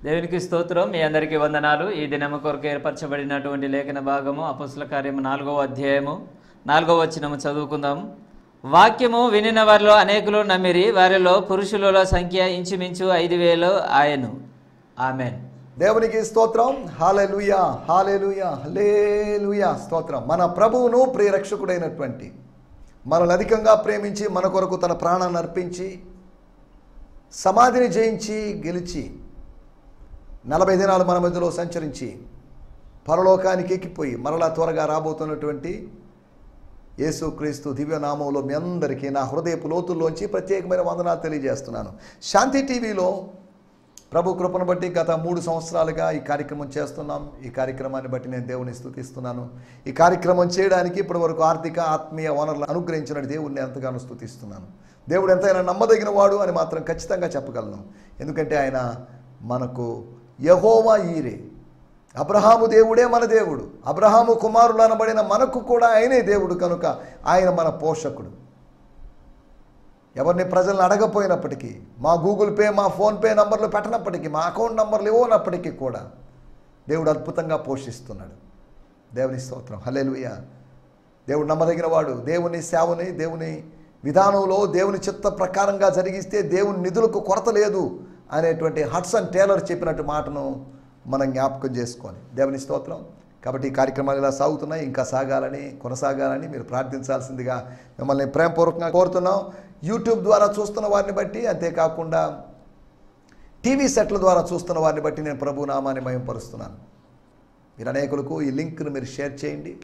దేవునికి స్తోత్రం. మీ అందరికీ వందనాలు. ఈ దినము కొరకు ఏర్పరచబడినటువంటి లేఖన భాగము అపోస్తల కార్యము 4వ అధ్యాయము 4వ వచనము చదువుకుందాం. వాక్యము వినిన వారిలో అనేకులు నమ్మిరి, వారిలో పురుషుల సంఖ్య ఇంచుమించు 5,000 ఆయను. ఆమెన్. దేవునికి స్తోత్రం. హల్లెలూయా, హల్లెలూయా, హల్లెలూయా. స్తోత్రం. మన ప్రభువును ప్రియరక్షకుడైనటువంటి, మనల్ని అధికంగా ప్రేమించి మన కొరకు తన ప్రాణాన్ని అర్పించి సమాధిని జయించి గెలిచి 40 దినాలు మన మధ్యలో సంచరించి పరలోకానికి ఎక్కిపోయి మరలా త్వరగా రాబోతున్నటువంటి యేసుక్రీస్తు దివ్యనామంలో మీ అందరికీ నా హృదయపు లోతుల్లోంచి ప్రత్యేకమైన వందనాలు తెలియజేస్తున్నాను. శాంతి టీవీలో ప్రభు కృపను బట్టి గత 3 సంవత్సరాలుగా ఈ కార్యక్రమం చేస్తున్నాం. ఈ కార్యక్రమాన్ని బట్టి నేను దేవుని స్తుతిస్తున్నాను. ఈ కార్యక్రమం చేయడానికి ఇప్పటి వరకు ఆర్థిక ఆత్మీయ వనరులు అనుగ్రహించిన దేవుణ్ణి ఎంతగానో స్తుతిస్తున్నాను. దేవుడు ఎంతైనా నమ్మదగిన వాడు అని మాత్రం ఖచ్చితంగా చెప్పగలను. ఎందుకంటే ఆయన మనకు యెహోవా ఈరే. అబ్రహాము దేవుడే మన దేవుడు. అబ్రహాము కుమారులు అనబడిన మనకు కూడా ఆయనే దేవుడు. కనుక ఆయన మన పోషకుడు. ఎవరిని ప్రజలను అడగపోయినప్పటికీ, మా గూగుల్ పే, మా ఫోన్పే నంబర్లు పెట్టనప్పటికీ, మా అకౌంట్ నంబర్లు ఇవ్వనప్పటికీ కూడా దేవుడు అద్భుతంగా పోషిస్తున్నాడు. దేవుని స్తోత్రం. హల్లెలూయా. దేవుడు నమ్మదగిన వాడు. దేవుని సేవని దేవుని విధానంలో దేవుని చిత్త ప్రకారంగా జరిగిస్తే దేవుని నిధులకు కొరత లేదు అనేటువంటి హడ్సన్ టేలర్ చెప్పినట్టు మాటను మనం జ్ఞాపకం చేసుకోవాలి. దేవుని స్తోత్రం. కాబట్టి ఈ కార్యక్రమాలు ఇలా సాగుతున్నాయి. ఇంకా కొనసాగాలని మీరు ప్రార్థించాల్సిందిగా మిమ్మల్ని ప్రేమపూర్వకంగా కోరుతున్నాం. యూట్యూబ్ ద్వారా చూస్తున్న వారిని బట్టి, అంతేకాకుండా టీవీ సెట్ల ద్వారా చూస్తున్న వారిని బట్టి నేను ప్రభు నామాన్ని మహిమపరుస్తున్నాను. మీరు అనేకులకు ఈ లింక్ను మీరు షేర్ చేయండి.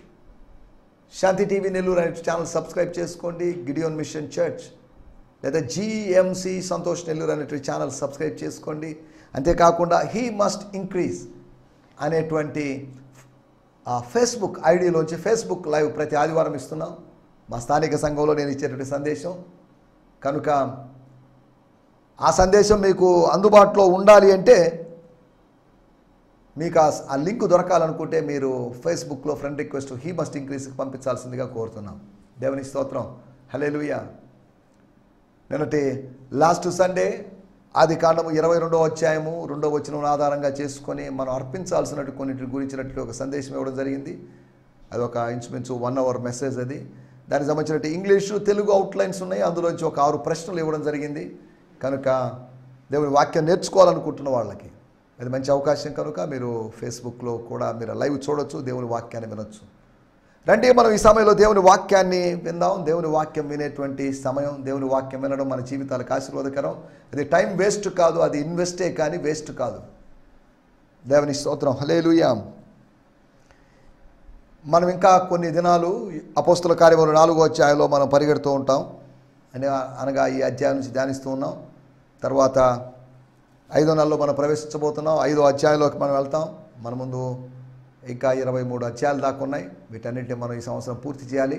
శాంతి టీవీ నెల్లూరు అనే ఛానల్ సబ్స్క్రైబ్ చేసుకోండి. గిడియోన్ మిషన్ చర్చ్ లేదా జిఎంసి సంతోష్ నెల్లూరు అనేటువంటి ఛానల్ సబ్స్క్రైబ్ చేసుకోండి. అంతేకాకుండా హీ మస్ట్ ఇంక్రీజ్ అనేటువంటి ఫేస్బుక్ ఐడిలోంచి ఫేస్బుక్ లైవ్ ప్రతి ఆదివారం ఇస్తున్నాం. మా స్థానిక సంఘంలో నేను ఇచ్చేటువంటి సందేశం కనుక ఆ సందేశం మీకు అందుబాటులో ఉండాలి అంటే మీకు ఆ లింక్ దొరకాలనుకుంటే మీరు ఫేస్బుక్లో ఫ్రెండ్ రిక్వెస్ట్ హీ మస్ట్ ఇంక్రీజ్కి పంపించాల్సిందిగా కోరుతున్నాం. దేవుని స్తోత్రం. హల్లెలూయా. నిన్నటి లాస్ట్ సండే ఆదికాండము 22వ అధ్యాయము 2వ వచనం ఆధారంగా చేసుకొని మనం అర్పించాల్సినట్టు కొన్నిటి గురించినట్లు ఒక సందేశం ఇవ్వడం జరిగింది. అది ఒక ఇంచుమించు 1 hour మెసేజ్. అది దానికి సంబంధించినట్టు ఇంగ్లీషు తెలుగు అవుట్లైన్స్ ఉన్నాయి. అందులోంచి ఒక 6 ప్రశ్నలు ఇవ్వడం జరిగింది. కనుక దేవుని వాక్యం నేర్చుకోవాలనుకుంటున్న వాళ్ళకి అది మంచి అవకాశం. కనుక మీరు ఫేస్బుక్లో కూడా మీరు లైవ్ చూడొచ్చు, దేవుని వాక్యాన్ని వినొచ్చు. రండి, మనం ఈ సమయంలో దేవుని వాక్యాన్ని విందాం. దేవుని వాక్యం వినేటువంటి సమయం, దేవుని వాక్యం వినడం మన జీవితాలకు ఆశీర్వాదకరం. అది టైం వేస్ట్ కాదు, అది ఇన్వెస్టే కానీ వేస్ట్ కాదు. దేవుని స్తోత్రం. హల్లెలూయా. మనం ఇంకా కొన్ని దినాలు అపోస్తల కార్యములు 4వ అధ్యాయంలో మనం పరిగెడుతూ ఉంటాం. అనగా ఈ అధ్యాయం నుంచి ధ్యానిస్తూ ఉన్నాం. తర్వాత 5వ నెలలో మనం ప్రవేశించబోతున్నాం. 5వ అధ్యాయంలోకి మనం వెళ్తాం. మన ముందు ఇంకా 23 అధ్యాయాలు దాకా ఉన్నాయి. వీటన్నింటినీ మనం ఈ సంవత్సరం పూర్తి చేయాలి.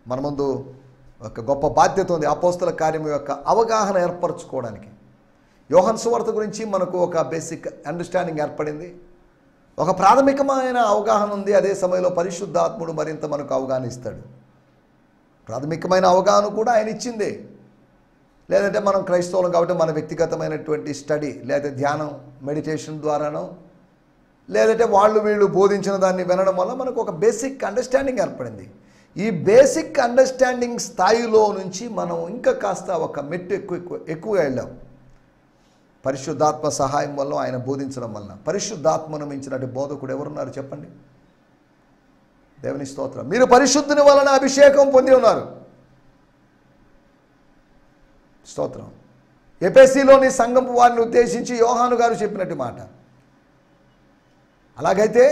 మన ముందు ఒక గొప్ప బాధ్యత ఉంది. అపోస్తల కార్యం యొక్క అవగాహన ఏర్పరచుకోవడానికి యోహాను సువార్త గురించి మనకు ఒక బేసిక్ అండర్స్టాండింగ్ ఏర్పడింది. ఒక ప్రాథమికమైన అవగాహన ఉంది. అదే సమయంలో పరిశుద్ధాత్ముడు మరింత మనకు అవగాహన ఇస్తాడు. ప్రాథమికమైన అవగాహన కూడా ఆయన ఇచ్చిందే. లేదంటే మనం క్రైస్తవులం కాబట్టి మన వ్యక్తిగతమైనటువంటి స్టడీ లేదా ధ్యానం మెడిటేషన్ ద్వారానో లేదంటే వీళ్ళు బోధించిన దాన్ని వినడం వల్ల మనకు ఒక బేసిక్ అండర్స్టాండింగ్ ఏర్పడింది. ఈ బేసిక్ అండర్స్టాండింగ్ స్థాయిలో నుంచి మనం ఇంకా కాస్త ఒక మెట్టు ఎక్కువగా వెళ్ళాం. పరిశుద్ధాత్మ సహాయం వల్ల, ఆయన బోధించడం వల్ల. పరిశుద్ధాత్మను మించినట్టు బోధకుడు ఎవరున్నారు చెప్పండి? దేవుని స్తోత్రం. మీరు పరిశుద్ధుని వలన అభిషేకం పొంది ఉన్నారు. స్తోత్రం. ఎఫెసీలోని సంఘపు వారిని ఉద్దేశించి యోహాను గారు చెప్పినట్టు మాట. అలాగైతే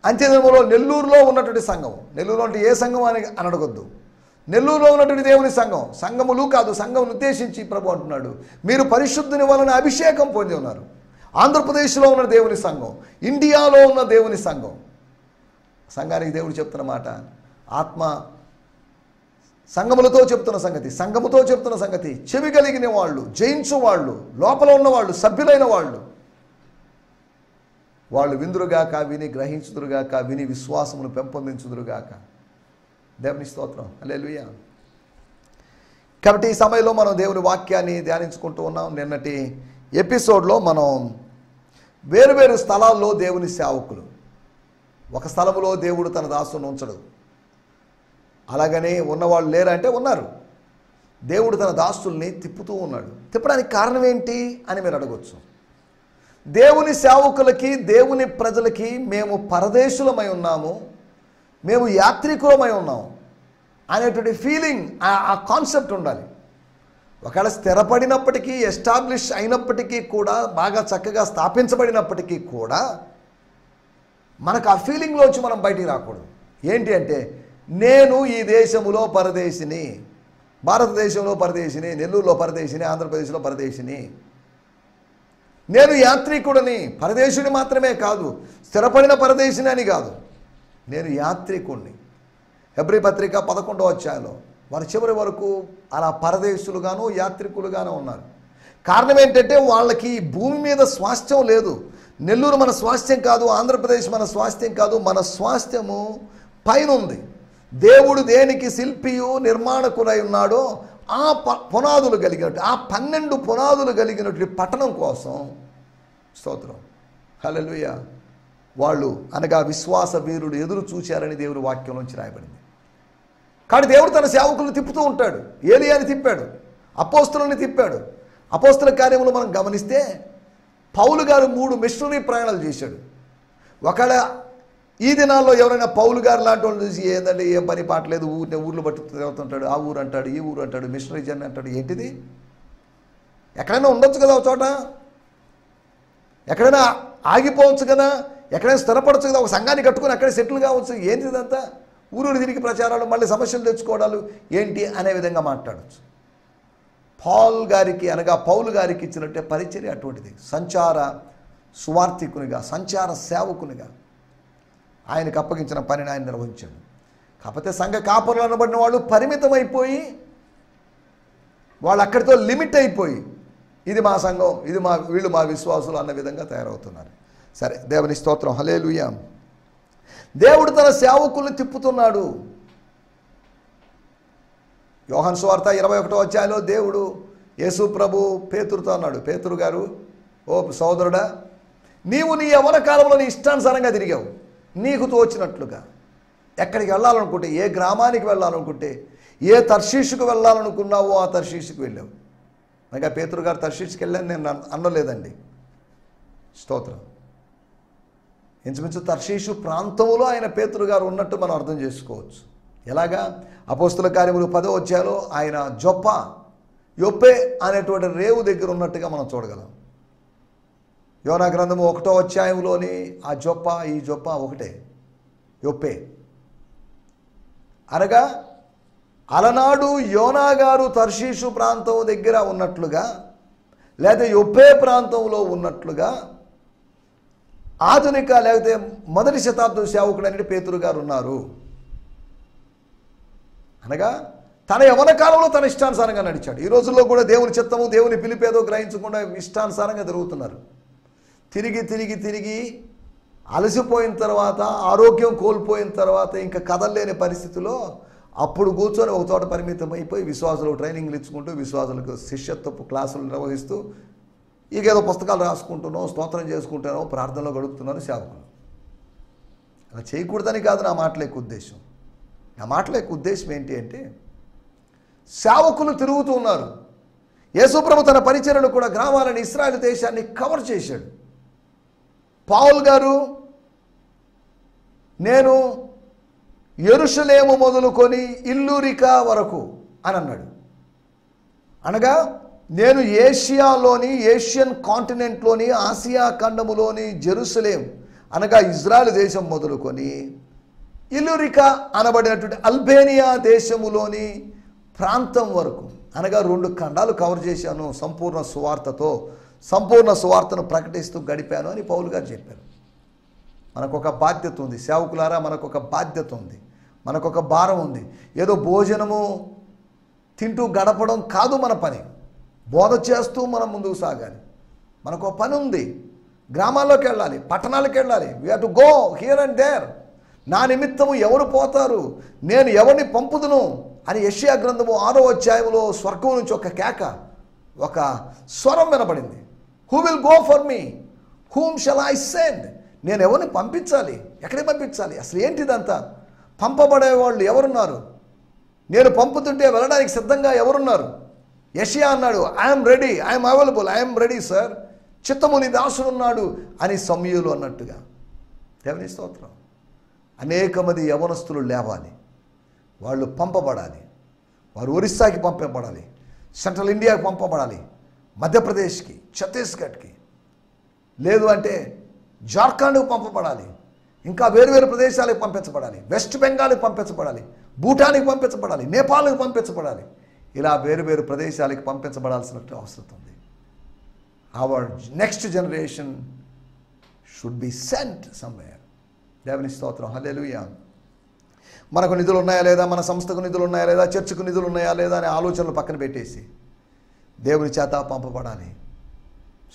అంత్యదినములో నెల్లూరులో ఉన్నటువంటి సంఘం, నెల్లూరులో అంటే ఏ సంఘం అని అడగొద్దు, నెల్లూరులో ఉన్నటువంటి దేవుని సంఘములు కాదు, సంఘమును ఉద్దేశించి ప్రభు అంటున్నాడు, మీరు పరిశుద్ధుని వలన అభిషేకం పొంది ఉన్నారు. ఆంధ్రప్రదేశ్లో ఉన్న దేవుని సంఘం, ఇండియాలో ఉన్న దేవుని సంఘానికి దేవుడు చెప్తున్న మాట, ఆత్మ సంఘములతో చెప్తున్న సంగతి, సంఘముతో చెప్తున్న సంగతి, చెవి కలిగిన వాళ్ళు, జయించు వాళ్ళు, లోపల ఉన్నవాళ్ళు, సభ్యులైన వాళ్ళు విందురుగాక, విని గ్రహించుదురుగాక, విని విశ్వాసమును పెంపొందించుదురుగాక. దేవుని స్తోత్రం. హల్లెలూయా. కాబట్టి ఈ సమయంలో మనం దేవుని వాక్యాన్ని ధ్యానించుకుంటూ ఉన్నాం. నిన్నటి ఎపిసోడ్లో మనం వేరువేరు స్థలాల్లో దేవుని సేవకులు. ఒక స్థలంలో దేవుడు తన దాసుని ఉంచడు, అలాగనే ఉన్నవాళ్ళు లేరంటే ఉన్నారు. దేవుడు తన దాసుల్ని తిప్పుతూ ఉన్నాడు. తిప్పడానికి కారణం ఏంటి అని మీరు అడగొచ్చు. దేవుని సేవకులకి, దేవుని ప్రజలకి మేము పరదేశులమై ఉన్నాము, మేము యాత్రికులమై ఉన్నాము అనేటువంటి ఫీలింగ్, ఆ కాన్సెప్ట్ ఉండాలి. ఒకవేళ స్థిరపడినప్పటికీ, ఎస్టాబ్లిష్ అయినప్పటికీ కూడా, బాగా చక్కగా స్థాపించబడినప్పటికీ కూడా మనకు ఆ ఫీలింగ్లోంచి మనం బయటికి రాకూడదు. ఏంటి అంటే, నేను ఈ దేశంలో పరదేశిని, భారతదేశంలో పరదేశిని, నెల్లూరులో పరదేశిని, ఆంధ్రప్రదేశ్లో పరదేశిని, నేను యాత్రికుడిని. పరదేశుని మాత్రమే కాదు, స్థిరపడిన పరదేశిని అని కాదు, నేను యాత్రికుడిని. హెబ్రీ పత్రిక 11వ అధ్యాయంలో వారు చివరి వరకు అలా పరదేశులుగాను యాత్రికులుగాను ఉన్నారు. కారణం ఏంటంటే, వాళ్ళకి భూమి మీద స్వాస్థ్యం లేదు. నెల్లూరు మన స్వాస్థ్యం కాదు, ఆంధ్రప్రదేశ్ మన స్వాస్థ్యం కాదు, మన స్వాస్థ్యము పైన ఉంది. దేవుడు దేనికి శిల్పియు నిర్మాణకుడై ఉన్నాడో ఆ పునాదులు కలిగినట్టు, ఆ 12 పునాదులు కలిగినటువంటి పట్టణం కోసం, స్తోత్రం, హల్లెలూయా, వాళ్ళు అనగా విశ్వాస వీరుడు ఎదురు చూశారని దేవుని వాక్యం నుంచి రాయబడింది. కాబట్టి దేవుడు తన సేవకులను తిప్పుతూ ఉంటాడు. ఏలియాని తిప్పాడు, అపోస్తలుని తిప్పాడు. అపోస్తల కార్యములు మనం గమనిస్తే పౌలు గారు 3 మిషనరీ ప్రయాణాలు చేశాడు. ఒకవేళ ఈ దినాల్లో ఎవరైనా పౌలు గారు లాంటి వాళ్ళు చూసి, ఏంటంటే ఏం పని పాటలేదు, ఊర్లో బట్టి తిరుగుతుంటాడు, ఆ ఊరు అంటాడు, ఈ ఊరు అంటాడు, మిషనరీ జర్నీ అంటాడు. ఏంటిది? ఎక్కడైనా ఉండొచ్చు కదా, ఒక చోట ఎక్కడైనా ఆగిపోవచ్చు కదా, ఎక్కడైనా స్థిరపడవచ్చు కదా, ఒక సంఘాన్ని కట్టుకొని అక్కడే సెటిల్ కావచ్చు. ఏంటి ఇదంతా? ఊరూరు తిరిగి ప్రచారాలు, మళ్ళీ సమస్యలు తెచ్చుకోవడాలు ఏంటి అనే విధంగా మాట్లాడచ్చు. పౌలు గారికి అనగా పౌలు గారికి ఇచ్చినట్టే పరిచర్య అటువంటిది. సంచార సువార్థికునిగా, సంచార సేవకునిగా ఆయనకు అప్పగించిన పనిని ఆయన నిర్వహించాడు. కాకపోతే సంఘ కాపరులు అనబడిన వాళ్ళు పరిమితమైపోయి, వాళ్ళు అక్కడితో లిమిట్ అయిపోయి, ఇది మా సంఘం, ఇది వీళ్ళు మా విశ్వాసులు అన్న విధంగా తయారవుతున్నారు. సరే, దేవుని స్తోత్రం, హల్లెలూయా. దేవుడు తన సేవకుల్ని తిప్పుతున్నాడు. యోహాను సువార్త 21వ అధ్యాయంలో దేవుడు యేసు ప్రభు పేతురుతో అన్నాడు, పేతురు గారు, ఓ సోదరుడా, నీవు నీ యవ్వన కాలంలో నీ ఇష్టానుసారంగా తిరిగావు, నీకు తోచినట్లుగా. ఎక్కడికి వెళ్ళాలనుకుంటే, ఏ గ్రామానికి వెళ్ళాలనుకుంటే, ఏ తర్షీషుకు వెళ్ళాలనుకున్నావో ఆ తర్షీషుకు వెళ్ళావు. అనగా పేతురు గారు తర్షీషుకి వెళ్ళాను నేను అనలేదండి, స్తోత్రం. ఇంచుమించు తర్షీషు ప్రాంతంలో ఆయన పేతురు గారు ఉన్నట్టు మనం అర్థం చేసుకోవచ్చు. ఎలాగా? అపోస్తుల కార్యములు 10వ అధ్యాయంలో ఆయన యొప్పే అనేటువంటి రేవు దగ్గర ఉన్నట్టుగా మనం చూడగలం. యోనా గ్రంథము 1వ అధ్యాయంలోని ఆ ఈ జొప్ప ఒకటే, యొప్పే. అనగా అలనాడు యోనా గారు తర్షీషు ప్రాంతం దగ్గర ఉన్నట్లుగా, లేదా యొప్పే ప్రాంతంలో ఉన్నట్లుగా ఆధునిక లేకపోతే మొదటి శతాబ్దం సేవకుడు అనేది పేతురు గారు ఉన్నారు. అనగా తన యవ్వన కాలంలో తన ఇష్టానుసారంగా నడిచాడు. ఈ రోజుల్లో కూడా దేవుని చిత్తము, దేవుని పిలిపేదో గ్రహించకుండా ఇష్టానుసారంగా తిరుగుతున్నారు. తిరిగి అలసిపోయిన తర్వాత, ఆరోగ్యం కోల్పోయిన తర్వాత, ఇంకా కదలలేని పరిస్థితిలో అప్పుడు కూర్చొని ఒక చోట పరిమితం అయిపోయి విశ్వాసులకు ట్రైనింగ్లు ఇచ్చుకుంటూ, విశ్వాసులకు శిష్యత్వపు క్లాసులు నిర్వహిస్తూ, ఏదో పుస్తకాలు రాసుకుంటున్నాం, స్తోత్రం చేసుకుంటున్నాం, ప్రార్థనలో గడుపుతున్నాను సేవకులు. అలా చేయకూడదని కాదు నా మాటల యొక్క ఉద్దేశం. నా మాటల యొక్క ఉద్దేశం ఏంటి అంటే, సేవకులు తిరుగుతూ ఉన్నారు. యేసుప్రభు తన పరిచర్యలు కూడా గ్రామాలని, ఇశ్రాయేలు దేశాన్ని కవర్ చేశాడు. పౌలు గారు, నేను యెరూషలేము మొదలుకొని ఇల్లూరికా వరకు అని అన్నాడు. అనగా నేను ఏషియన్ కాంటినెంట్లోని, ఆసియా ఖండములోని జెరూసలేం అనగా ఇజ్రాయెల్ దేశం మొదలుకొని ఇల్లూరికా అనబడినటువంటి అల్బేనియా దేశములోని ప్రాంతం వరకు, అనగా 2 ఖండాలు కవర్ చేశాను, సంపూర్ణ సువార్తను ప్రకటిస్తూ గడిపాను అని పౌలు గారు చెప్పారు. మనకొక బాధ్యత ఉంది సేవకులారా, మనకొక బాధ్యత ఉంది, మనకొక భారం ఉంది. ఏదో భోజనము తింటూ గడపడం కాదు మన పని, బోధ చేస్తూ మనం ముందుకు సాగాలి. మనకు పని ఉంది, గ్రామాల్లోకి వెళ్ళాలి, పట్టణాలకు వెళ్ళాలి. We have to go here and there. నా నిమిత్తము ఎవరు పోతారు, నేను ఎవరిని పంపుదును అని యెషయా గ్రంథము 6వ అధ్యాయంలో స్వర్గం నుంచి ఒక కేక, ఒక స్వరం వినబడింది. Who will go for me, whom shall I send? నేను ఎవరిని పంపించాలి, ఎక్కడికి పంపించాలి, అసలు ఏంటిదంతా? పంపబడే వాళ్ళు ఎవరున్నారు? నేను పంపుతుంటే వెళ్ళడానికి సిద్ధంగా ఎవరున్నారు? యెషయా అన్నాడు, I'm ready, I'm available, I'm ready sir, చిత్తము నీ దాసుడున్నాడు అని సమూయేలు అన్నట్టుగా. దేవుని స్తోత్రం. అనేక మంది యవనస్తులు లేవాలి, వాళ్ళు పంపబడాలి. వారు ఒరిస్సాకి పంపబడాలి, సెంట్రల్ ఇండియాకి పంపబడాలి, మధ్యప్రదేశ్కి, ఛత్తీస్గఢ్కి, లేదు అంటే జార్ఖండ్కి పంపబడాలి, ఇంకా వేరువేరు ప్రదేశాలకు పంపించబడాలి, వెస్ట్ బెంగాల్కి పంపించబడాలి, భూటానికి పంపించబడాలి, నేపాల్కి పంపించబడాలి. ఇలా వేరువేరు ప్రదేశాలకు పంపించబడాల్సిన అవసరం ఉంది. Our next generation should be sent somewhere. దేవుని స్తోత్రం. హల్లెలూయా. మనకు నిధులు ఉన్నాయా లేదా, మన సంస్థకు నిధులు ఉన్నాయా లేదా, చర్చకు నిధులు ఉన్నాయా లేదా అనే ఆలోచనలు పక్కన పెట్టేసి దేవుని చేత పంపబడాలి.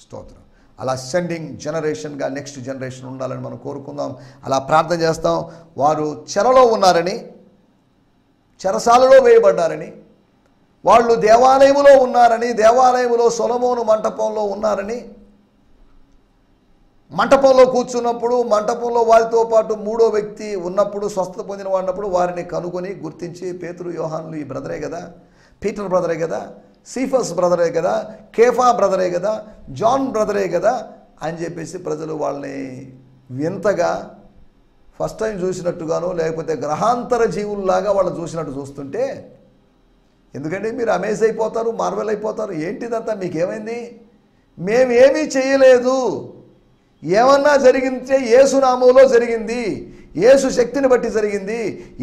స్తోత్రం. అలా సెండింగ్ జనరేషన్గా నెక్స్ట్ జనరేషన్ ఉండాలని మనం కోరుకుందాం. అలా ప్రార్థన చేస్తాం. వారు చెరలో ఉన్నారని, చెరసాలలో వేయబడ్డారని, వాళ్ళు దేవాలయములో ఉన్నారని, దేవాలయములో సొలొమోను మంటపంలో ఉన్నారని, మంటపంలో కూర్చున్నప్పుడు, మంటపంలో వారితో పాటు మూడో వ్యక్తి ఉన్నప్పుడు, స్వస్థత పొందిన వాడినప్పుడు వారిని కనుగొని గుర్తించి, పేతురు యోహానులు ఈ బ్రదరే కదా, పీటర్ బ్రదరే కదా, సీఫస్ బ్రదరే కదా, కేఫా బ్రదరే కదా, జాన్ బ్రదరే కదా అని చెప్పేసి ప్రజలు వాళ్ళని వింతగా ఫస్ట్ టైం చూసినట్టుగాను, లేకపోతే గ్రహాంతర జీవుల్లాగా వాళ్ళు చూసినట్టు చూస్తుంటే, ఎందుకంటే మీరు అమేజ్ అయిపోతారు, మార్వెల్ అయిపోతారు. ఏంటిదంతా మీకేమైంది? మేమేమీ చేయలేదు, ఏమన్నా జరిగితే యేసు నామములో జరిగింది, యేసు శక్తిని బట్టి జరిగింది,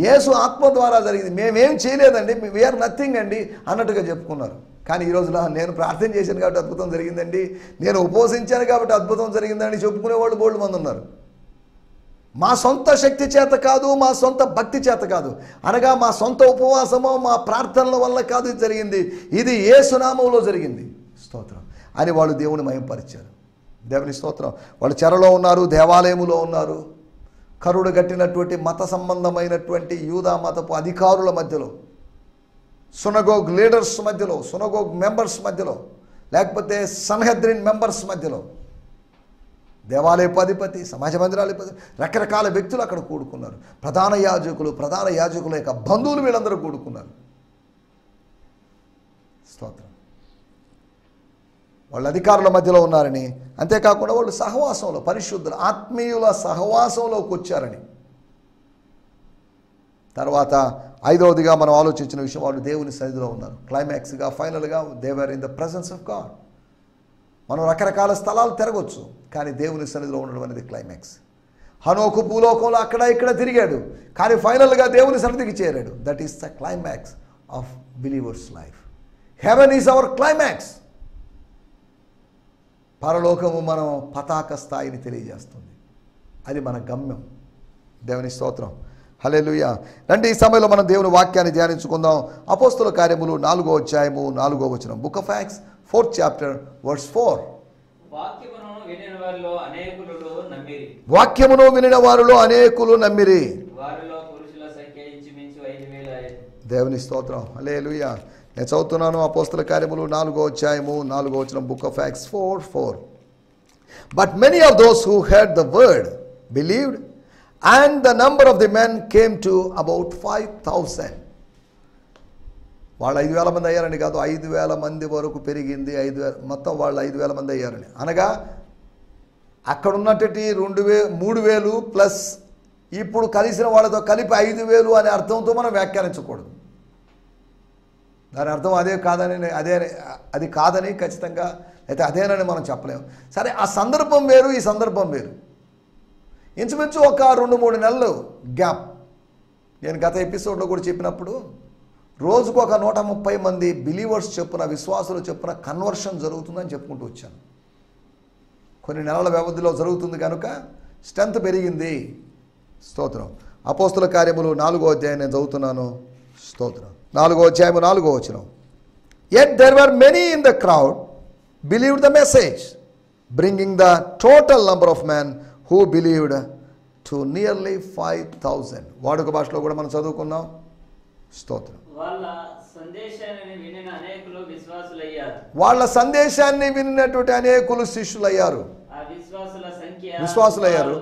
యేసు ఆత్మ ద్వారా జరిగింది, మేమేం చేయలేదండి, వీఆర్ నథింగ్ అండి అన్నట్టుగా చెప్పుకున్నారు. కానీ ఈరోజు నేను ప్రార్థన చేశాను కాబట్టి అద్భుతం జరిగిందండి, నేను ఉపవసించాను కాబట్టి అద్భుతం జరిగిందని చెప్పుకునేవాళ్ళు బోల్డ్ మంది ఉన్నారు. మా సొంత శక్తి చేత కాదు, మా సొంత భక్తి చేత కాదు, అనగా మా సొంత ఉపవాసమో మా ప్రార్థనల వల్ల కాదు ఇది జరిగింది, ఇది యేసు నామములో జరిగింది. స్తోత్రం అని వాళ్ళు దేవుని మహిమపరిచారు. దేవుని స్తోత్రం. వాళ్ళు చెరలో ఉన్నారు, దేవాలయములో ఉన్నారు, కరుడు గట్టినటువంటి మత సంబంధమైనటువంటి యూదా మతపు అధికారుల మధ్యలో, సునగోగ్ లీడర్స్ మధ్యలో, సునగోగ్ మెంబర్స్ మధ్యలో, లేకపోతే సన్హెద్రిన్ మెంబర్స్ మధ్యలో, దేవాలయపు అధిపతి, సమాజ మందిరాధిపతి, రకరకాల వ్యక్తులు అక్కడ కూడుకున్నారు. ప్రధాన యాజకుల యొక్క బంధువులు వీళ్ళందరూ కూడుకున్నారు. స్తోత్రం. వాళ్ళు అధికారుల మధ్యలో ఉన్నారని, అంతేకాకుండా వాళ్ళు సహవాసంలో, పరిశుద్ధుల ఆత్మీయుల సహవాసంలోకి వచ్చారని. తర్వాత ఐదవదిగా మనం ఆలోచించిన విషయం, వాళ్ళు దేవుని సన్నిధిలో ఉన్నారు. క్లైమాక్స్గా, ఫైనల్గా they were in the presence of God. మనం రకరకాల స్థలాలు తిరగొచ్చు, కానీ దేవుని సన్నిధిలో ఉండడం అనేది క్లైమాక్స్. హనోకు భూలోకంలో అక్కడ ఇక్కడ తిరిగాడు, కానీ ఫైనల్గా దేవుని సన్నిధికి చేరాడు. That is the climax of believers life. Heaven is our climax. పరలోకము మనం పతాక స్థాయిని తెలియజేస్తుంది, అది మన గమ్యం. దేవుని స్తోత్రం. హల్లెలూయా. రండి, ఈ సమయంలో మనం దేవుని వాక్యాన్ని ధ్యానించుకుందాం. అపోస్తుల కార్యములు 4వ అధ్యాయము 4వ వచనం. Book of acts 4th chapter verse 4. వాక్యమును వినిన వారిలో అనేకులు నమ్మిరి. వాక్యమును వినిన వారిలో అనేకులు నమ్మిరి. వారిలో పురుషుల సంఖ్య ఇంచుమించు 5,000. దేవుని స్తోత్రం. హల్లెలూయా. నేను చదువుతున్నాను అపోస్తుల కార్యములు 4వ అధ్యాయము 4వ వచనం. Book of acts 4:4. But many of those who heard the word believed, and the number of the men came to about 5,000. వాళ్ళు 5,000 మంది అయ్యారని కాదు, 5,000 మంది వరకు పెరిగింది. 5,000 మొత్తం వాళ్ళు 5,000 మంది అయ్యారని, అనగా అక్కడ ఉన్నటువంటి 3,000 ప్లస్ ఇప్పుడు కలిసిన వాళ్ళతో కలిపి 5,000 అనే అర్థంతో మనం వ్యాఖ్యానించకూడదు. దాని అర్థం అది కాదని ఖచ్చితంగా అయితే అదేనని మనం చెప్పలేము. సరే, ఆ సందర్భం వేరు, ఈ సందర్భం వేరు. ఇంచుమించు ఒక 2-3 నెలలు గ్యాప్. నేను గత ఎపిసోడ్లో కూడా చెప్పినప్పుడు, రోజుకు ఒక 130 మంది బిలీవర్స్ చొప్పున, విశ్వాసులు చొప్పున కన్వర్షన్ జరుగుతుందని చెప్పుకుంటూ వచ్చాను. కొన్ని నెలల వ్యవధిలో జరుగుతుంది కనుక స్ట్రెంత్ పెరిగింది. స్తోత్రం. అపోస్తుల కార్యములు 4వ అధ్యాయం నేను చదువుతున్నాను. స్తోత్రం. 4వ అధ్యాయము 4వ వచనం. Yet there were many in the crowd believed the message, bringing the total number of men who believed to nearly 5,000. వాడుక భాషలో కూడా మనం చదువుకున్నాం. స్తోత్రం. వాళ్ళ సందేశాన్ని వినిన అనేకులు విశ్వాసులయ్యారు. వాళ్ళ సందేశాన్ని విన్నటువంటి అనేకులు శిష్యులయ్యారు, ఆ విశ్వాసుల సంఖ్య విశ్వాసులయ్యారు.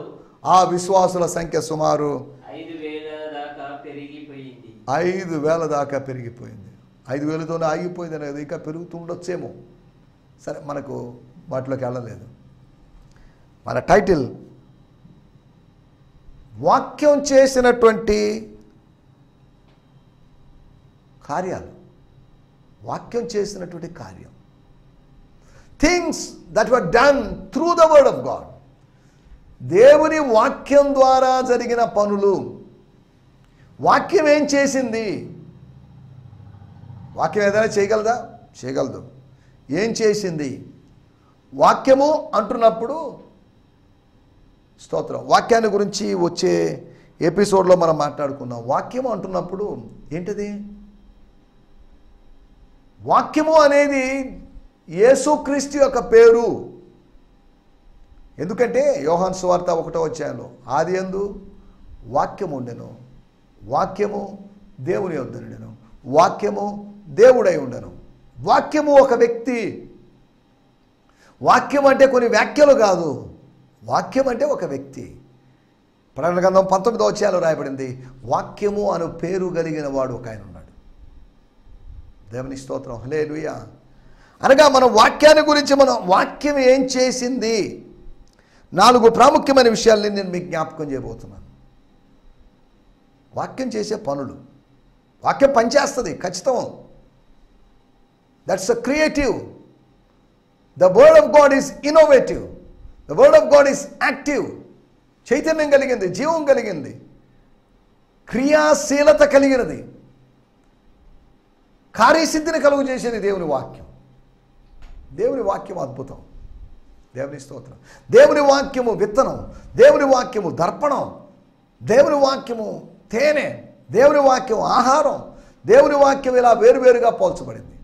ఆ విశ్వాసుల సంఖ్య సుమారు 5,000 దాకా పెరిగిపోయింది. 5,000 దాకా పెరిగిపోయింది. 5,000తోనే ఆగిపోయింది అనేది ఇంకా పెరుగుతుండొచ్చేమో. సరే, మనకు వాటిలోకి వెళ్ళలేదు. మన టైటిల్ వాక్యం చేసినటువంటి కార్యాలు. వాక్యం చేసినటువంటి కార్యం, things that were done through the word of God. దేవుని వాక్యం ద్వారా జరిగిన పనులు. వాక్యం ఏం చేసింది? వాక్యం ఏదైనా చేయగలదా? చేయగలదు. ఏం చేసింది? వాక్యము అంటున్నప్పుడు స్తోత్రం, వాక్యాన్ని గురించి వచ్చే ఎపిసోడ్లో మనం మాట్లాడుకుందాం. వాక్యము అంటున్నప్పుడు ఏంటిది? వాక్యము అనేది యేసుక్రీస్తు యొక్క పేరు. ఎందుకంటే యోహాను సువార్త 1వ అధ్యాయంలో ఆదియందు వాక్యము ఉండెను, వాక్యము దేవుని యొద్ద నుండెను, వాక్యము దేవుడై ఉండెను. వాక్యము ఒక వ్యక్తి. వాక్యం అంటే కొన్ని వ్యాఖ్యలు కాదు. వాక్యం అంటే ఒక వ్యక్తి. ప్రకటన గ్రంథం 19వ అధ్యాయంలో రాయబడింది, వాక్యము అను పేరు కలిగిన వాడు ఒక ఆయన ఉన్నాడు. దేవుని స్తోత్రం, హల్లెలూయా. అనగా మనం వాక్యాన్ని గురించి, మనం వాక్యం ఏం చేసింది, 4 ప్రాముఖ్యమైన విషయాల్ని నేను మీకు జ్ఞాపకం చేయబోతున్నాను. వాక్యం చేసే పనులు. వాక్యం పనిచేస్తుంది, ఖచ్చితం. That's a creative. The word of God is innovative. The word of God is active. చైతన్యం కలిగింది, జీవం కలిగింది, క్రియాశీలత కలిగినది, కార్యసిద్ధిని కలుగు చేసేది దేవుని వాక్యం. దేవుని వాక్యం అద్భుతం. దేవుని స్తోత్రం. దేవుని వాక్యము విత్తనం, దేవుని వాక్యము దర్పణం, దేవుని వాక్యము తేనె, దేవుని వాక్యం ఆహారం, దేవుని వాక్యం ఇలా వేరువేరుగా పోల్చబడింది.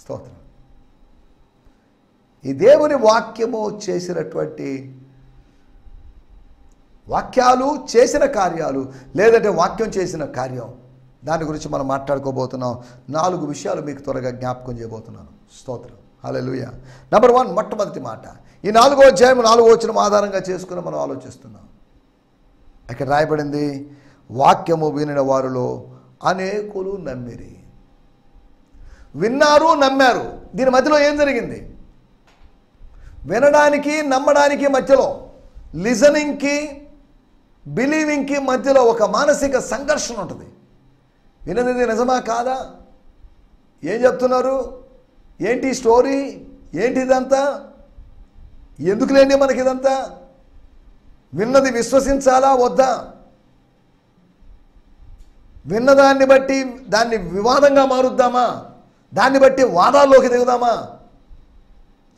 స్తోత్రం. ఈ దేవుని వాక్యము చేసినటువంటి వాక్యాలు, చేసిన కార్యాలు, లేదంటే వాక్యం చేసిన కార్యం, దాని గురించి మనం మాట్లాడుకోబోతున్నాం. 4 విషయాలు మీకు త్వరగా జ్ఞాపకం చేయబోతున్నాను. స్తోత్రం, హల్లెలూయా. నంబర్ 1, మొట్టమొదటి మాట. ఈ 4వ అధ్యాయం 4వ వచనం ఆధారంగా చేసుకుని మనం ఆలోచిస్తున్నాం. ఇక్కడ రాయబడింది, వాక్యము వినిన వారిలో అనేకులు నమ్మిరి. విన్నారు, నమ్మారు. దీని మధ్యలో ఏం జరిగింది? వినడానికి, నమ్మడానికి మధ్యలో, లిజనింగ్కి, బిలీవింగ్కి మధ్యలో ఒక మానసిక సంఘర్షణ ఉంటుంది. వినది నిజమా కాదా? ఏం చెప్తున్నారు? ఏంటి స్టోరీ? ఏంటి ఇదంతా? ఎందుకు లేండి మనకి ఇదంతా? విన్నది విశ్వసించాలా వద్దా? విన్నదాన్ని బట్టి దాన్ని వివాదంగా మారుద్దామా? దాన్ని బట్టి వాదాల్లోకి దిగుదామా?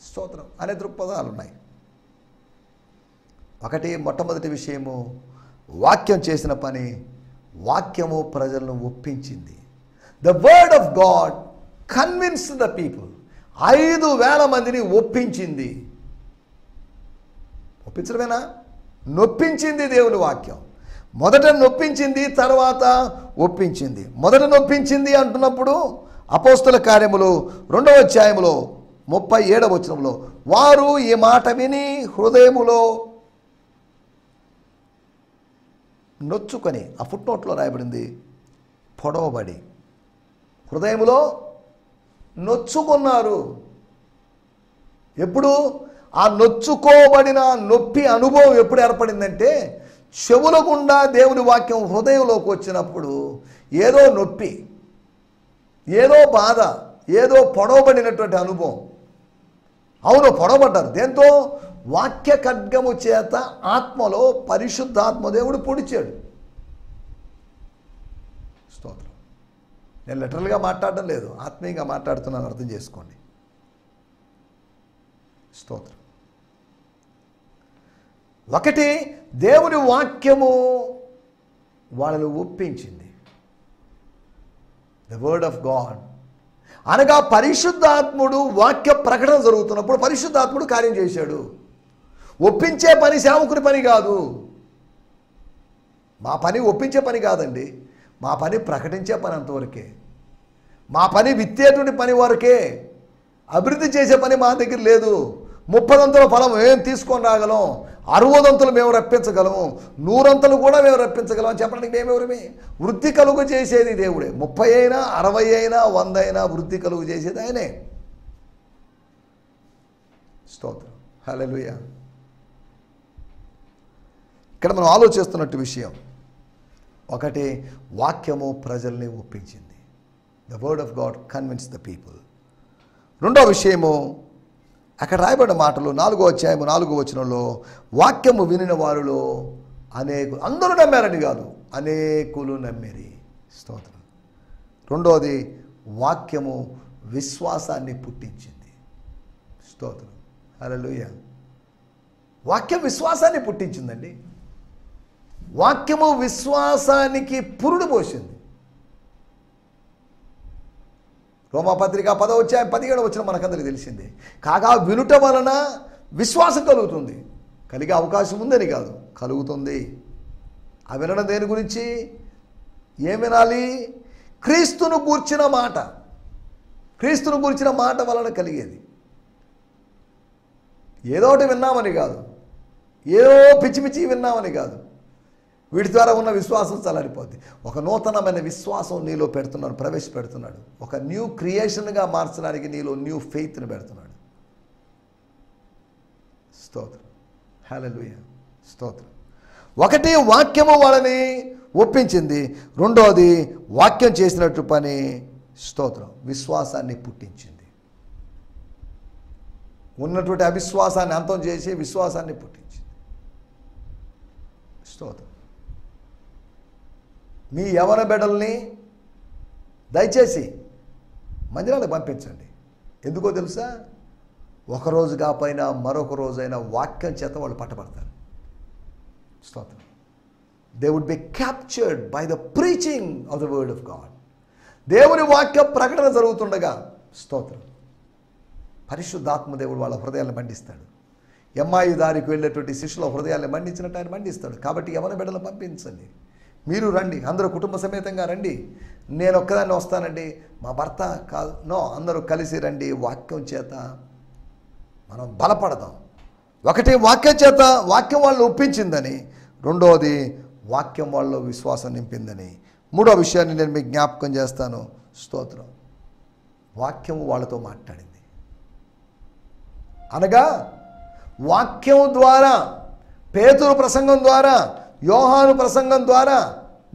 స్తోత్రం అనే దృక్పథాలు ఉన్నాయి. ఒకటి, మొట్టమొదటి విషయము, వాక్యం చేసిన పని. వాక్యము ప్రజలను ఒప్పించింది. The word of God convinced the people. 5,000 మందిని ఒప్పించింది. ఒప్పించడమేనా? నొప్పించింది దేవుని వాక్యం. మొదట నొప్పించింది, తర్వాత ఒప్పించింది. మొదట నొప్పించింది అంటున్నప్పుడు అపోస్తల కార్యములు 2వ అధ్యాయములో 37వ వచనంలో, వారు ఈ మాట విని హృదయములో నొచ్చుకొని, ఆ ఫుట్నోట్లో రాయబడింది, పొడవబడి హృదయములో నొచ్చుకున్నారు. ఎప్పుడు? ఆ నొచ్చుకోబడిన నొప్పి అనుభవం ఎప్పుడు ఏర్పడిందంటే, చెవుల గుండా దేవుని వాక్యం హృదయంలోకి వచ్చినప్పుడు ఏదో నొప్పి, ఏదో బాధ, ఏదో పొడవబడినటువంటి అనుభవం. అవును, పొడవబడ్డారు. దేంతో? వాక్య ఖడ్గము చేత ఆత్మలో పరిశుద్ధాత్మ దేవుడు పొడిచాడు. స్తోత్రం. నేను లిటరల్గా మాట్లాడడం లేదు, ఆత్మీయంగా మాట్లాడుతున్నాను, అర్థం చేసుకోండి. స్తోత్రం. ఒకటి, దేవుని వాక్యము వాళ్ళను ఒప్పించింది. ద వర్డ్ ఆఫ్ గాడ్ అనగా పరిశుద్ధాత్ముడు వాక్య ప్రకటన జరుగుతున్నప్పుడు పరిశుద్ధాత్ముడు కార్యం చేశాడు. ఒప్పించే పని సేవకుని పని కాదు. మా పని ఒప్పించే పని కాదండి. మా పని ప్రకటించే పని అంతవరకే, మా పని విత్తేటువంటి పని వరకే. అభివృద్ధి చేసే పని మా దగ్గర లేదు. 30 ఫలం మేము తీసుకొని రాగలం, 60 మేము రప్పించగలము, 100 కూడా మేము రప్పించగలం అని చెప్పడానికి మేమెవరమే? వృద్ధి కలుగు చేసేది దేవుడే. 30 అయినా 60 అయినా 100 అయినా వృద్ధి కలుగు చేసేది ఆయనే. స్తోత్రం, హల్లెలూయా. ఇక్కడ మనం ఆలోచిస్తున్నట్టు విషయం ఒకటి, వాక్యము ప్రజల్ని ఒప్పించింది. The word of God convince the people. రెండో విషయము, అక్కడ రాయబడిన మాటలు 4వ అధ్యాయము 4వ వచనంలో, వాక్యము వినిన వారిలో అనేకులు, అందరూ నమ్మారని కాదు, అనేకులు నమ్మిరి. స్తోత్రం. రెండోది, వాక్యము విశ్వాసాన్ని పుట్టించింది. స్తోత్రం, హల్లెలూయా. వాక్యం విశ్వాసాన్ని పుట్టించిందండి. వాక్యము విశ్వాసానికి పురుడు పోసింది. రోమాపత్రిక 10వ అధ్యాయం 17వ వచనం మనకందరికీ తెలిసిందే. కాగా వినుట వలన విశ్వాసం కలుగుతుంది. కలిగే అవకాశం ఉందని కాదు, కలుగుతుంది. ఆ వినడం దేని గురించి? ఏం వినాలి? క్రీస్తును గూర్చిన మాట. క్రీస్తును గూర్చిన మాట వలన కలిగేది. ఏదో ఒకటి విన్నామని కాదు, ఏదో పిచ్చి పిచ్చి విన్నామని కాదు. వీటి ద్వారా ఉన్న విశ్వాసం చల్లారిపోద్ది. ఒక నూతనమైన విశ్వాసం నీలో పెడుతున్నాడు, ప్రవేశపెడుతున్నాడు. ఒక న్యూ క్రియేషన్గా మార్చడానికి నీలో న్యూ ఫెయిత్ని పెడుతున్నాడు. స్తోత్రం, హల్లెలూయా, స్తోత్రం. ఒకటి, వాక్యము వాళ్ళని ఒప్పించింది. రెండోది, వాక్యం చేసినట్టు పని, స్తోత్రం, విశ్వాసాన్ని పుట్టించింది. ఉన్నటువంటి అవిశ్వాసాన్ని అంతం చేసి విశ్వాసాన్ని పుట్టించింది. స్తోత్రం. మీ యవన బిడ్డల్ని దయచేసి మందిరాలకు పంపించండి. ఎందుకో తెలుసా? ఒకరోజు కాకపోయినా మరొక రోజైనా వాక్యం చేత వాళ్ళు పట్టబడతారు. స్తోత్రం. They would be captured by the preaching of the word of God. దేవుని వాక్య ప్రకటన జరుగుతుండగా, స్తోత్రం, పరిశుద్ధాత్మ దేవుడు వాళ్ళ హృదయాలను మండిస్తాడు. ఎమ్మాయి దారికి వెళ్ళేటువంటి శిష్యుల హృదయాన్ని మండించినట్టు ఆయన మండిస్తాడు. కాబట్టి యవన బిడ్డలను పంపించండి. మీరు రండి, అందరూ కుటుంబ సమేతంగా రండి. నేను ఒక్కదాన్ని వస్తానండి, మా భర్త కాదు, నో, అందరూ కలిసి రండి. వాక్యం చేత మనం బలపడదాం. ఒకటి, వాక్యం చేత, వాక్యం వాళ్ళు ఒప్పించిందని. రెండవది, వాక్యం వాళ్ళలో విశ్వాసం నింపిందని. మూడో విషయాన్ని నేను మీకు జ్ఞాపకం చేస్తాను. స్తోత్రం, వాక్యం వాళ్ళతో మాట్లాడింది. అనగా వాక్యం ద్వారా, పేతురు ప్రసంగం ద్వారా, యోహాను ప్రసంగం ద్వారా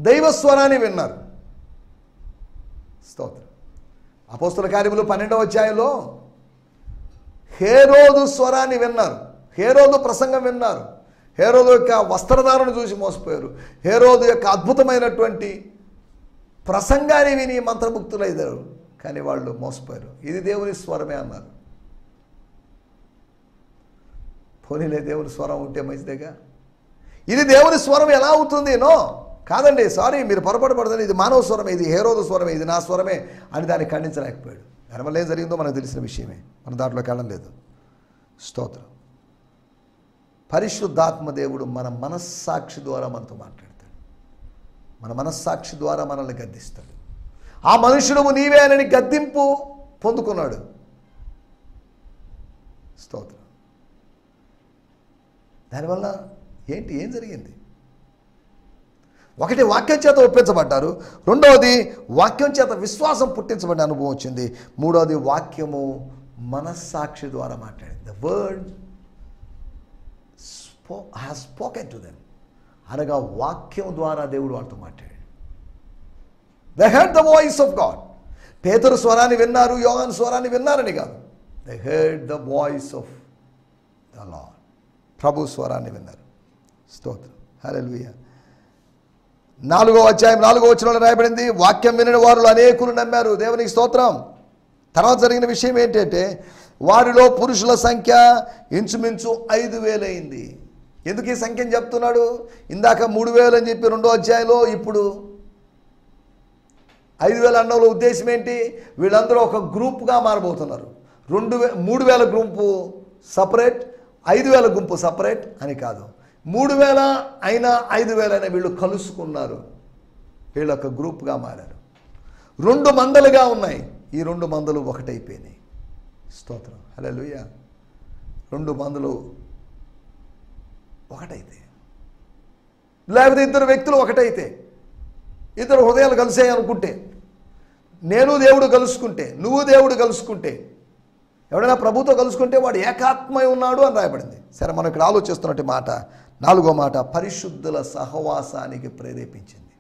దైవస్వరాన్ని విన్నారు. స్తోత్రం. అపోస్తుల కార్యములు 12వ అధ్యాయంలో హేరోదు స్వరాన్ని విన్నారు, హేరోదు ప్రసంగం విన్నారు. హేరోదు యొక్క వస్త్రధారణ చూసి మోసపోయారు. హేరోదు యొక్క అద్భుతమైనటువంటి ప్రసంగాన్ని విని మంత్రముగ్ధులయ్యారు. కానీ వాళ్ళు మోసపోయారు. ఇది దేవుని స్వరమే అన్నారు. పోనీలే, దేవుని స్వరం ఉంటే మంచిదేగా. ఇది దేవుని స్వరం ఎలా అవుతుంది? నో, కాదండి, సారీ, మీరు పొరపాటు పడుతుంది. ఇది మానవ స్వరమే, ఇది హేరోదు స్వరమే, ఇది నా స్వరమే అని దాన్ని ఖండించలేకపోయాడు. దానివల్ల ఏం జరిగిందో మనకు తెలిసిన విషయమే, మనం దాంట్లోకి వెళ్ళడం లేదు. స్తోత్రం. పరిశుద్ధాత్మ దేవుడు మన మనస్సాక్షి ద్వారా మనతో మాట్లాడతాడు. మన మనస్సాక్షి ద్వారా మనల్ని గద్దిస్తాడు. ఆ మనుషుడు నీవేనని గద్దింపు పొందుకున్నాడు. స్తోత్రం. దానివల్ల ఏం జరిగింది? ఒకటి, వాక్యం చేత ఒప్పించబడ్డారు. రెండవది, వాక్యం చేత విశ్వాసం పుట్టించబడిన అనుభవం వచ్చింది. మూడవది, వాక్యము మనస్సాక్షి ద్వారా మాట్లాడింది. The word has spoken to them. అనగా వాక్యం ద్వారా దేవుడు వాళ్ళతో మాట్లాడాడు. They heard the voice of God. పేతురు స్వరాన్ని విన్నారు, యోహాను స్వరాన్ని విన్నారని కాదు. They heard the voice of the Lord. ప్రభు స్వరాన్ని విన్నారు. స్తోత్రం, హల్లెలూయా. 4వ అధ్యాయం 4వ వచనంలో రాయబడింది, వాక్యం వినిన వారిలో అనేకులు నమ్మారు. దేవునికి స్తోత్రం. తర్వాత జరిగిన విషయం ఏంటంటే, వారిలో పురుషుల సంఖ్య ఇంచుమించు 5,000 అయింది. ఎందుకు ఈ సంఖ్యను చెప్తున్నాడు? ఇందాక 3,000 అని చెప్పి 2వ అధ్యాయంలో, ఇప్పుడు 5,000 అన్నలో ఉద్దేశం ఏంటి? వీళ్ళందరూ ఒక గ్రూప్గా మారబోతున్నారు. 3,000 గ్రూపు సపరేట్, 5,000 గుంపు సపరేట్ అని కాదు. 3,000 అయినా 5,000 అయినా వీళ్ళు కలుసుకున్నారు. వీళ్ళు ఒక గ్రూప్గా మారారు. 2 మందలుగా ఉన్నాయి. ఈ 2 మందలు ఒకటైపోయినాయి. స్తోత్రం, హల్లెలూయా. 2 మందలు ఒకటైతే, లేకపోతే 2 వ్యక్తులు ఒకటైతే, 2 హృదయాలు కలిసాయి అనుకుంటే, నేను దేవుడు కలుసుకుంటే, నువ్వు దేవుడు కలుసుకుంటే, ఎవడైనా ప్రభుతో కలుసుకుంటే వాడు ఏకాత్మై ఉన్నాడు అని రాయబడింది. సరే, మనం ఇక్కడ ఆలోచిస్తున్నట్టు మాట 4వ మాట పరిశుద్ధుల సహవాసానికి ప్రేరేపించింది.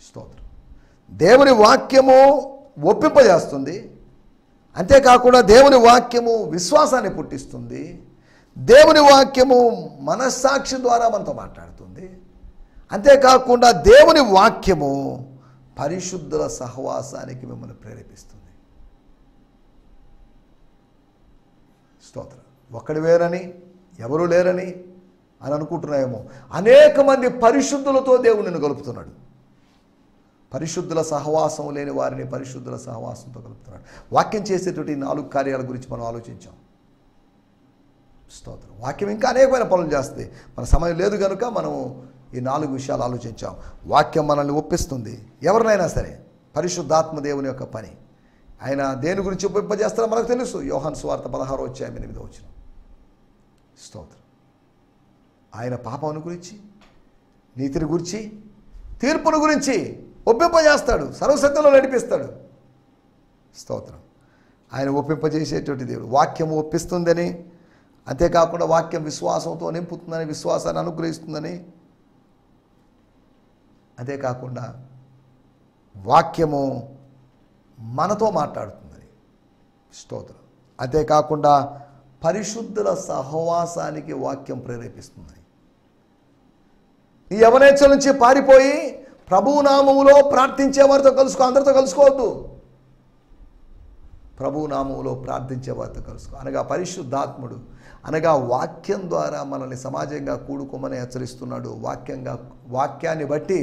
స్తోత్రం. దేవుని వాక్యము ఒప్పింపజేస్తుంది. అంతేకాకుండా దేవుని వాక్యము విశ్వాసాన్ని పుట్టిస్తుంది. దేవుని వాక్యము మనస్సాక్షి ద్వారా మనతో మాట్లాడుతుంది. అంతేకాకుండా దేవుని వాక్యము పరిశుద్ధుల సహవాసానికి మిమ్మల్ని ప్రేరేపిస్తుంది. స్తోత్రం. ఒక్కడి వేరని, ఎవరు లేరని అని అనుకుంటున్నాయేమో. అనేక మంది పరిశుద్ధులతో దేవుడు నిన్ను కలుపుతున్నాడు. పరిశుద్ధుల సహవాసం లేని వారిని పరిశుద్ధుల సహవాసంతో కలుపుతున్నాడు. వాక్యం చేసేటువంటి 4 కార్యాల గురించి మనం ఆలోచించాం. స్తోత్రం. వాక్యం ఇంకా అనేకమైన పనులు చేస్తుంది. మన సమయం లేదు కనుక మనం ఈ 4 విషయాలు ఆలోచించాం. వాక్యం మనల్ని ఒప్పిస్తుంది. ఎవరినైనా సరే పరిశుద్ధాత్మ దేవుని యొక్క పని. ఆయన దేని గురించి ఒప్పింపజేస్తారో మనకు తెలుసు. యోహాను సువార్త 16వ అధ్యాయం 8వ వచనం. స్తోత్రం. ఆయన పాపమును గురించి, నీతిని గురించి, తీర్పును గురించి ఒప్పింపజేస్తాడు. సర్వసత్యంలో నడిపిస్తాడు. స్తోత్రం. ఆయన ఒప్పింపజేసేటువంటి దేవుడు. వాక్యం ఒప్పిస్తుందని, అంతేకాకుండా వాక్యం విశ్వాసంతో నింపుతుందని, విశ్వాసాన్ని అనుగ్రహిస్తుందని, అంతేకాకుండా వాక్యము మనతో మాట్లాడుతుందని. స్తోత్రం. అంతేకాకుండా పరిశుద్ధుల సహవాసానికి వాక్యం ప్రేరేపిస్తుందని. ఈ యవనేచ్ఛ నుంచి పారిపోయి ప్రభువు నామములో ప్రార్థించే వారితో కలుసుకో. అందరితో కలుసుకోవద్దు. ప్రభువు నామములో ప్రార్థించే వారితో కలుసుకో. అనగా పరిశుద్ధాత్ముడు, అనగా వాక్యం ద్వారా మనల్ని సమాజంగా కూడుకోమని హెచ్చరిస్తున్నాడు. వాక్యాన్ని బట్టి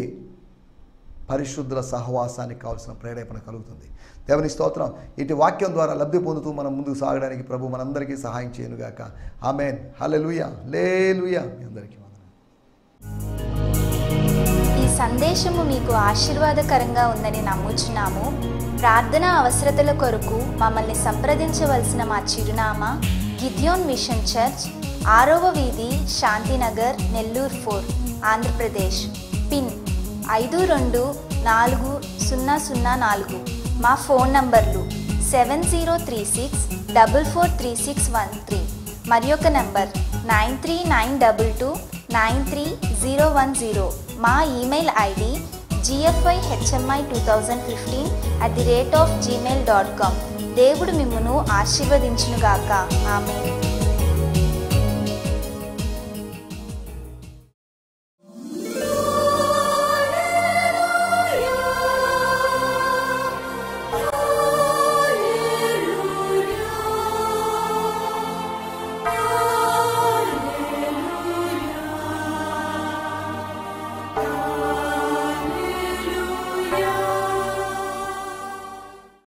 పరిశుద్ధుల సహవాసానికి కావాల్సిన ప్రేరేపణ కలుగుతుంది. దేవుని స్తోత్రం. ఇటు వాక్యం ద్వారా లబ్ధి పొందుతూ మనం ముందుకు సాగడానికి ప్రభు మనందరికీ సహాయం చేయనుగాక. ఆమేన్. హల్లెలూయా. హల్లెలూయా. మీ అందరికీ వందనాలు. ఈ సందేశము మీకు ఆశీర్వాదకరంగా ఉందని నమ్ముచున్నాము. ప్రార్థనా అవసరతల కొరకు మమ్మల్ని సంప్రదించవలసిన మా చిరునామా గిద్యోన్ మిషన్ చర్చ్, 6వ వీధి, శాంతినగర్, నెల్లూరు 4, ఆంధ్రప్రదేశ్. పిన్ 524004. మా ఫోన్ నంబర్లు 7036443613 మరి ఒక నంబర్ 9392293010. మా ఈమెయిల్ ఐడి gfihmi2015@gmail.com. దేవుడు మిమ్మును ఆశీర్వదించునుగాక. ఆమేన్.